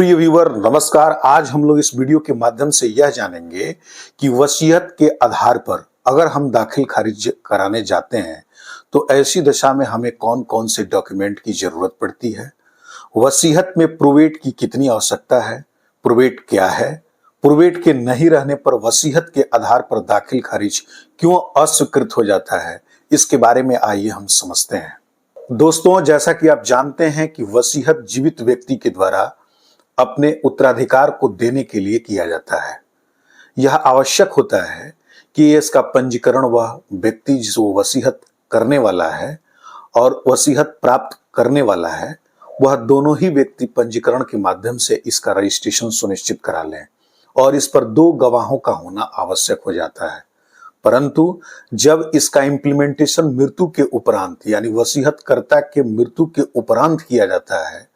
प्रिय व्यूअर नमस्कार। आज हम लोग इस वीडियो के माध्यम से यह जानेंगे कि वसीयत के आधार पर अगर हम दाखिल खारिज कराने जाते हैं तो ऐसी दशा में हमें कौन कौन से डॉक्यूमेंट की जरूरत पड़ती है, वसीयत में प्रोवेट की कितनी आवश्यकता है, प्रोवेट क्या है, प्रोवेट के नहीं रहने पर वसीयत के आधार पर दाखिल खारिज क्यों अस्वीकृत हो जाता है, इसके बारे में आइए हम समझते हैं। दोस्तों, जैसा कि आप जानते हैं कि वसीयत जीवित व्यक्ति के द्वारा अपने उत्तराधिकार को देने के लिए किया जाता है। यह आवश्यक होता है कि इसका पंजीकरण वह व्यक्ति जो वसीयत करने वाला है और वसीयत प्राप्त करने वाला है, वह दोनों ही व्यक्ति पंजीकरण के माध्यम से इसका रजिस्ट्रेशन सुनिश्चित करा लें और इस पर 2 गवाहों का होना आवश्यक हो जाता है। परंतु जब इसका इम्प्लीमेंटेशन मृत्यु के उपरांत यानी वसीयतकर्ता के मृत्यु के उपरांत किया जाता है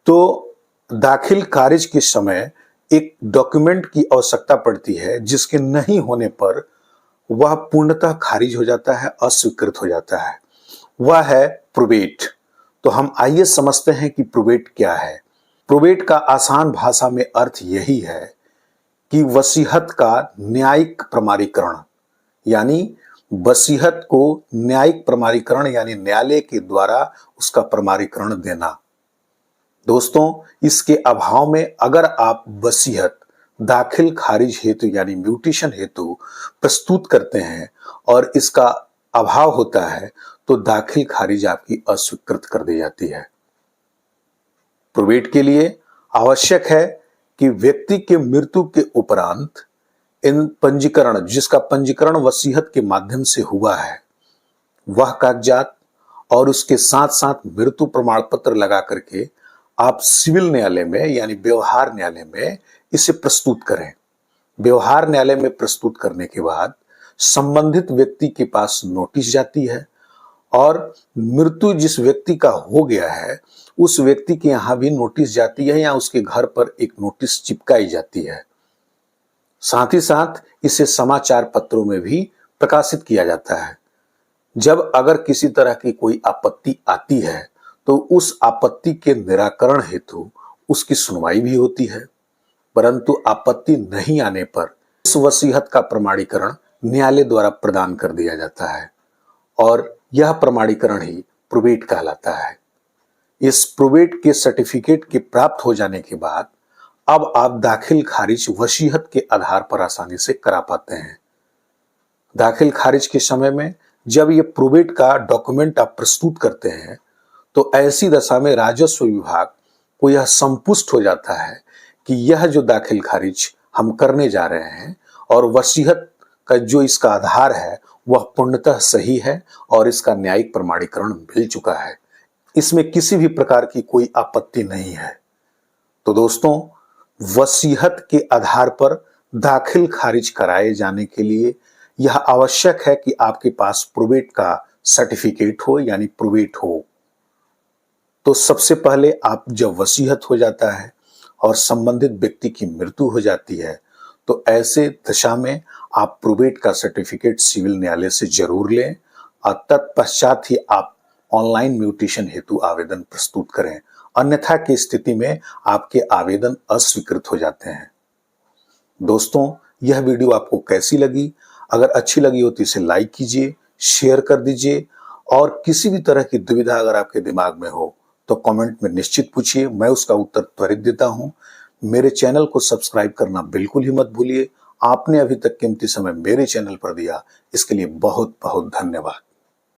तो दाखिल खारिज के समय एक डॉक्यूमेंट की आवश्यकता पड़ती है जिसके नहीं होने पर वह पूर्णतः खारिज हो जाता है, अस्वीकृत हो जाता है। वह है प्रोवेट। तो हम आइए समझते हैं कि प्रोवेट क्या है। प्रोवेट का आसान भाषा में अर्थ यही है कि वसीयत का न्यायिक प्रमाणीकरण, यानी वसीयत को न्यायिक प्रमाणीकरण यानी न्यायालय के द्वारा उसका प्रमाणीकरण देना। दोस्तों, इसके अभाव में अगर आप वसीयत दाखिल खारिज हेतु यानी म्यूटेशन हेतु प्रस्तुत करते हैं और इसका अभाव होता है तो दाखिल खारिज आपकी अस्वीकृत कर दी जाती है। प्रोवेट के लिए आवश्यक है कि व्यक्ति के मृत्यु के उपरांत इन पंजीकरण, जिसका पंजीकरण वसीयत के माध्यम से हुआ है, वह कागजात और उसके साथ साथ मृत्यु प्रमाण पत्र लगा करके आप सिविल न्यायालय में यानी व्यवहार न्यायालय में इसे प्रस्तुत करें। व्यवहार न्यायालय में प्रस्तुत करने के बाद संबंधित व्यक्ति के पास नोटिस जाती है और मृत्यु जिस व्यक्ति का हो गया है उस व्यक्ति के यहां भी नोटिस जाती है या उसके घर पर एक नोटिस चिपकाई जाती है। साथ ही साथ इसे समाचार पत्रों में भी प्रकाशित किया जाता है। जब अगर किसी तरह की कोई आपत्ति आती है तो उस आपत्ति के निराकरण हेतु उसकी सुनवाई भी होती है। परंतु आपत्ति नहीं आने पर इस वसीयत का प्रमाणीकरण न्यायालय द्वारा प्रदान कर दिया जाता है और यह प्रमाणीकरण ही प्रोवेट कहलाता है। इस प्रोवेट के सर्टिफिकेट के प्राप्त हो जाने के बाद अब आप दाखिल खारिज वसीयत के आधार पर आसानी से करा पाते हैं। दाखिल खारिज के समय में जब ये प्रोवेट का डॉक्यूमेंट आप प्रस्तुत करते हैं तो ऐसी दशा में राजस्व विभाग को यह संतुष्ट हो जाता है कि यह जो दाखिल खारिज हम करने जा रहे हैं और वसीयत का जो इसका आधार है वह पूर्णतः सही है और इसका न्यायिक प्रमाणीकरण मिल चुका है, इसमें किसी भी प्रकार की कोई आपत्ति नहीं है। तो दोस्तों, वसीयत के आधार पर दाखिल खारिज कराए जाने के लिए यह आवश्यक है कि आपके पास प्रोवेट का सर्टिफिकेट हो यानी प्रोवेट हो। तो सबसे पहले आप जब वसीयत हो जाता है और संबंधित व्यक्ति की मृत्यु हो जाती है तो ऐसे दशा में आप प्रोवेट का सर्टिफिकेट सिविल न्यायालय से जरूर लें और तत्पश्चात ही आप ऑनलाइन म्यूटेशन हेतु आवेदन प्रस्तुत करें, अन्यथा की स्थिति में आपके आवेदन अस्वीकृत हो जाते हैं। दोस्तों, यह वीडियो आपको कैसी लगी? अगर अच्छी लगी हो तो इसे लाइक कीजिए, शेयर कर दीजिए और किसी भी तरह की दुविधा अगर आपके दिमाग में हो तो कमेंट में निश्चित पूछिए, मैं उसका उत्तर त्वरित देता हूं। मेरे चैनल को सब्सक्राइब करना बिल्कुल ही मत भूलिए। आपने अभी तक कीमती समय मेरे चैनल पर दिया, इसके लिए बहुत बहुत धन्यवाद।